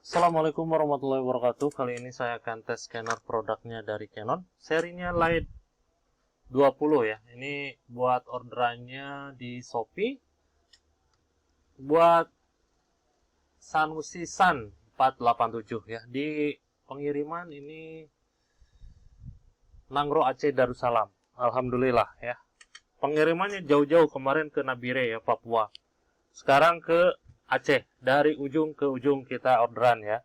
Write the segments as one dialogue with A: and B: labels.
A: Assalamualaikum warahmatullahi wabarakatuh. Kali ini saya akan tes scanner produknya dari Canon. Serinya Light 20 ya. Ini buat orderannya di Shopee. Buat Sanusi Sun 487 ya. Di pengiriman ini Nangro Aceh Darussalam. Alhamdulillah ya. Pengirimannya jauh-jauh, kemarin ke Nabire ya, Papua. Sekarang ke Aceh, dari ujung ke ujung kita orderan ya.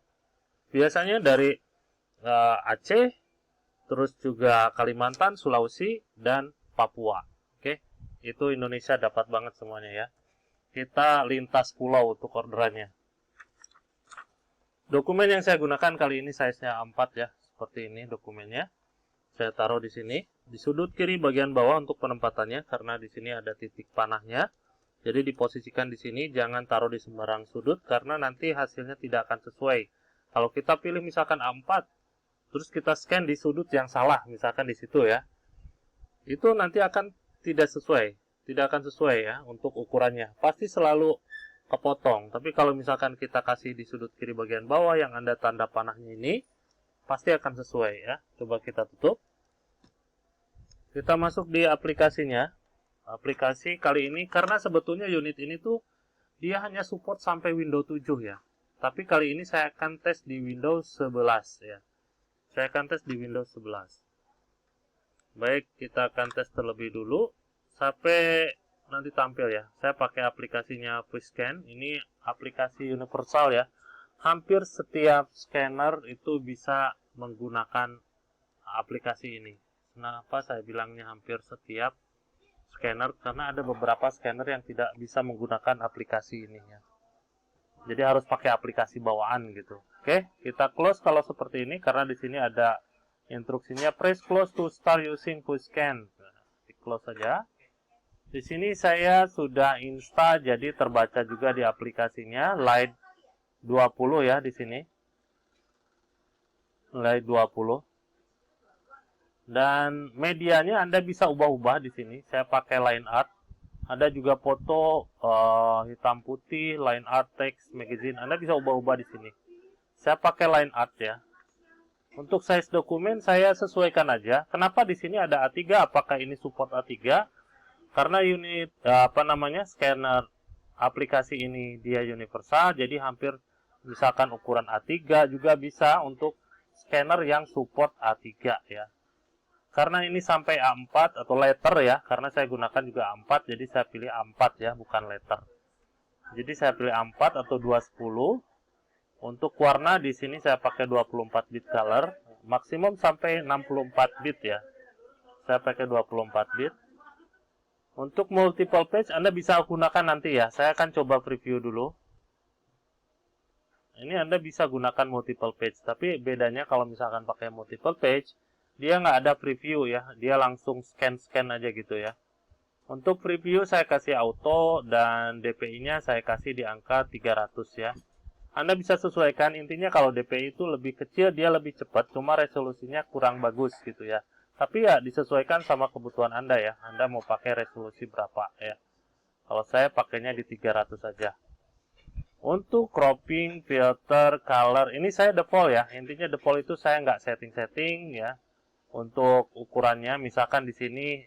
A: Biasanya dari Aceh, terus juga Kalimantan, Sulawesi, dan Papua. Oke, itu Indonesia dapat banget semuanya ya. Kita lintas pulau untuk orderannya. Dokumen yang saya gunakan kali ini size-nya A4 ya, seperti ini dokumennya. Saya taruh di sini, di sudut kiri bagian bawah untuk penempatannya, karena di sini ada titik panahnya. Jadi diposisikan di sini, jangan taruh di sembarang sudut, karena nanti hasilnya tidak akan sesuai. Kalau kita pilih misalkan A4, terus kita scan di sudut yang salah, misalkan di situ ya, itu nanti akan tidak akan sesuai ya untuk ukurannya. Pasti selalu kepotong. Tapi kalau misalkan kita kasih di sudut kiri bagian bawah yang ada tanda panahnya ini, pasti akan sesuai ya. Coba kita tutup. Kita masuk di aplikasinya. Aplikasi kali ini, karena sebetulnya unit ini tuh dia hanya support sampai Windows 7 ya. Tapi kali ini saya akan tes di Windows 11 ya. Saya akan tes di Windows 11. Baik, kita akan tes terlebih dulu sampai nanti tampil ya. Saya pakai aplikasinya QuickScan. Ini aplikasi universal ya. Hampir setiap scanner itu bisa menggunakan aplikasi ini. Kenapa saya bilangnya hampir setiap scanner? Karena ada beberapa scanner yang tidak bisa menggunakan aplikasi ini ya. Jadi harus pakai aplikasi bawaan gitu. Oke, kita close kalau seperti ini, karena di sini ada instruksinya press close to start using QuickScan. Nah, di close saja. Di sini saya sudah install, jadi terbaca juga di aplikasinya Light 20 ya di sini. Light 20. Dan medianya Anda bisa ubah-ubah di sini. Saya pakai line art. Ada juga foto hitam putih, line art, text, magazine. Anda bisa ubah-ubah di sini. Saya pakai line art ya. Untuk size dokumen saya sesuaikan aja. Kenapa di sini ada A3? Apakah ini support A3? Karena unit scanner aplikasi ini dia universal, jadi hampir misalkan ukuran A3 juga bisa untuk scanner yang support A3 ya. Karena ini sampai A4 atau letter ya, karena saya gunakan juga A4, jadi saya pilih A4 ya, bukan letter. Jadi saya pilih A4 atau 210. Untuk warna di sini saya pakai 24 bit color, maksimum sampai 64 bit ya. Saya pakai 24 bit. Untuk multiple page Anda bisa gunakan nanti ya. Saya akan coba preview dulu. Ini Anda bisa gunakan multiple page, tapi bedanya kalau misalkan pakai multiple page, dia nggak ada preview ya. Dia langsung scan aja gitu ya. Untuk preview saya kasih auto dan DPI-nya saya kasih di angka 300 ya. Anda bisa sesuaikan, intinya kalau DPI itu lebih kecil dia lebih cepat, cuma resolusinya kurang bagus gitu ya. Tapi ya disesuaikan sama kebutuhan Anda ya. Anda mau pakai resolusi berapa ya. Kalau saya pakainya di 300 saja. Untuk cropping, filter, color, ini saya default ya. Intinya default itu saya nggak setting-setting ya. Untuk ukurannya, misalkan di sini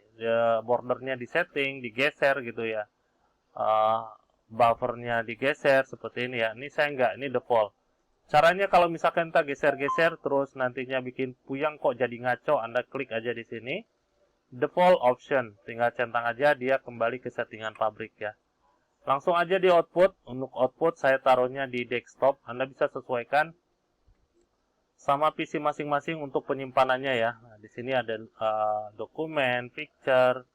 A: bordernya disetting, digeser gitu ya. Buffernya digeser seperti ini ya. Ini saya nggak, ini default. Caranya kalau misalkan kita geser-geser terus nantinya bikin puyang kok jadi ngaco, Anda klik aja di sini. Default option, tinggal centang aja dia kembali ke settingan pabrik ya. Langsung aja di output. Untuk output saya taruhnya di desktop. Anda bisa sesuaikan sama PC masing-masing untuk penyimpanannya ya. Nah, di sini ada dokumen, picture,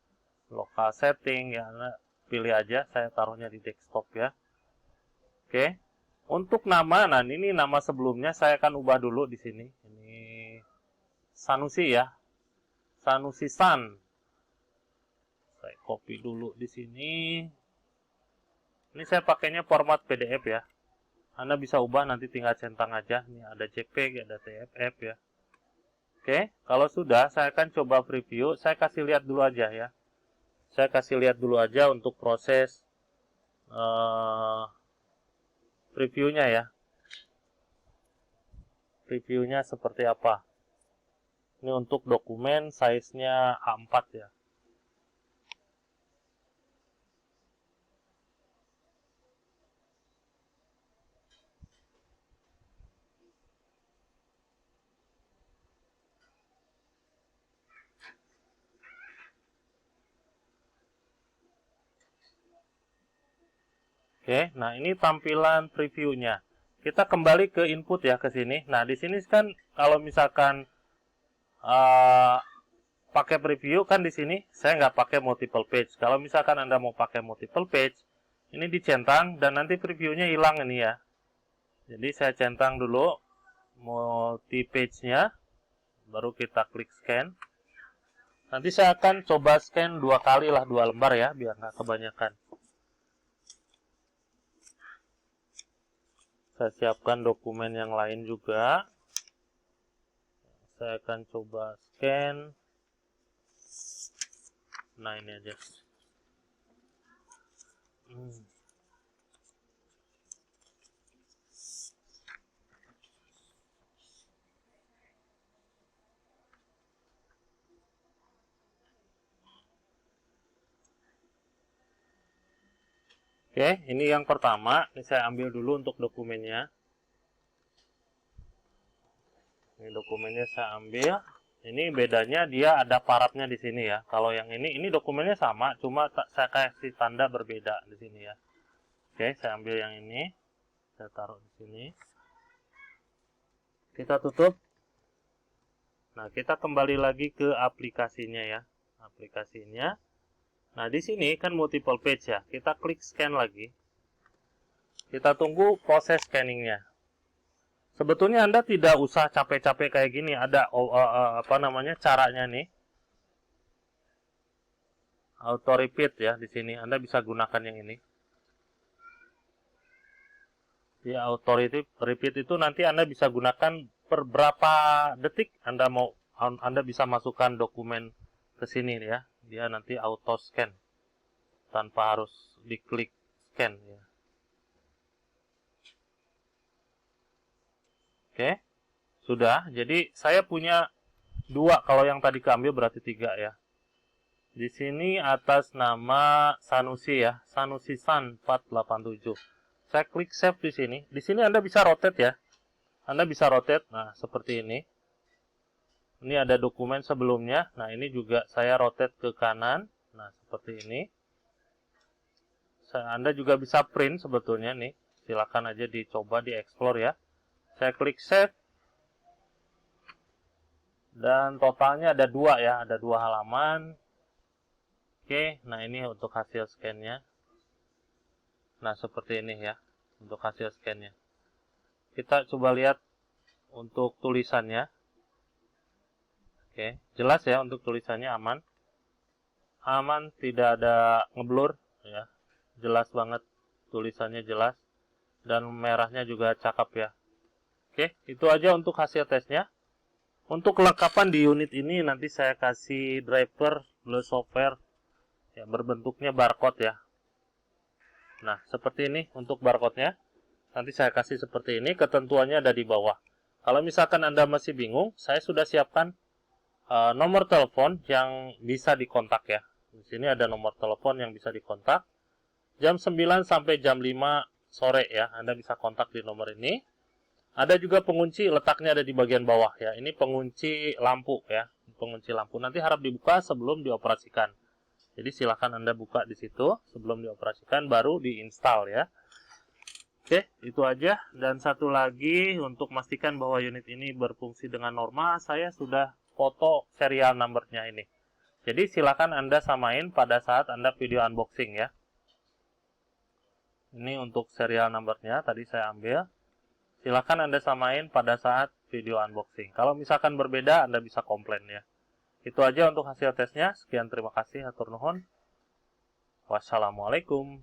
A: local setting ya. Anda pilih aja, saya taruhnya di desktop ya. Oke. Untuk nama, nah ini nama sebelumnya saya akan ubah dulu di sini. Ini Sanusi ya. Sanusi Sun. Saya copy dulu di sini. Ini saya pakainya format PDF ya. Anda bisa ubah, nanti tinggal centang aja. Ini ada JPEG, ada TFF ya. Oke, kalau sudah saya akan coba preview. Saya kasih lihat dulu aja ya. Saya kasih lihat dulu aja untuk proses previewnya ya. previewnya seperti apa. Ini untuk dokumen size-nya A4 ya. Oke, nah ini tampilan previewnya. Kita kembali ke input ya, ke sini. Nah, di sini kan kalau misalkan pakai preview kan di sini saya nggak pakai multiple page. Kalau misalkan Anda mau pakai multiple page, ini dicentang dan nanti previewnya hilang ini ya. Jadi saya centang dulu multi page-nya, baru kita klik scan. Nanti saya akan coba scan 2 kali lah, 2 lembar ya, biar nggak kebanyakan. Saya siapkan dokumen yang lain juga. Saya akan coba scan. Nah, ini aja. Oke, ini yang pertama. Ini saya ambil dulu untuk dokumennya. Ini dokumennya saya ambil. Ini bedanya dia ada parabnya di sini ya. Kalau yang ini dokumennya sama, cuma saya kasih tanda berbeda di sini ya. Oke, saya ambil yang ini. Saya taruh di sini. Kita tutup. Nah, kita kembali lagi ke aplikasinya ya. Aplikasinya. Nah, di sini kan multiple page ya. Kita klik scan lagi. Kita tunggu proses scanningnya. Sebetulnya Anda tidak usah capek-capek kayak gini. Ada caranya nih. Auto repeat ya di sini. Anda bisa gunakan yang ini. Di auto repeat itu nanti Anda bisa gunakan per berapa detik Anda bisa masukkan dokumen ke sini ya. Dia nanti auto scan tanpa harus diklik scan ya. Oke, sudah. Jadi saya punya 2, kalau yang tadi keambil berarti 3 ya. Di sini atas nama Sanusi ya, Sanusi San 487. Saya klik save di sini. Di sini Anda bisa rotate ya. Anda bisa rotate. Nah, seperti ini. Ini ada dokumen sebelumnya. Nah, ini juga saya rotate ke kanan. Nah, seperti ini. Anda juga bisa print sebetulnya nih. Silakan aja dicoba, di-explore ya. Saya klik save. Dan totalnya ada 2 ya. Ada 2 halaman. Oke, nah ini untuk hasil scan-nya. Nah, seperti ini ya. Untuk hasil scan-nya. Kita coba lihat untuk tulisannya. Oke, jelas ya untuk tulisannya aman. Aman, tidak ada ngeblur ya. Jelas banget, tulisannya jelas. Dan merahnya juga cakep ya. Oke, itu aja untuk hasil tesnya. Untuk kelengkapan di unit ini nanti saya kasih driver plus software ya, berbentuknya barcode ya. Nah, seperti ini untuk barcode-nya. Nanti saya kasih seperti ini, ketentuannya ada di bawah. Kalau misalkan Anda masih bingung, saya sudah siapkan nomor telepon yang bisa dikontak ya. Di sini ada nomor telepon yang bisa dikontak. Jam 9 sampai jam 5 sore ya, Anda bisa kontak di nomor ini. Ada juga pengunci, letaknya ada di bagian bawah ya. Ini pengunci lampu ya, pengunci lampu. Nanti harap dibuka sebelum dioperasikan. Jadi silakan Anda buka di situ sebelum dioperasikan, baru diinstal ya. Oke, itu aja. Dan satu lagi, untuk memastikan bahwa unit ini berfungsi dengan normal, saya sudah foto serial number-nya ini. Jadi silakan Anda samain pada saat Anda video unboxing ya. Ini untuk serial number-nya tadi saya ambil. Silakan Anda samain pada saat video unboxing. Kalau misalkan berbeda, Anda bisa komplain ya. Itu aja untuk hasil tesnya. Sekian, terima kasih, hatur nuhun. Wassalamualaikum.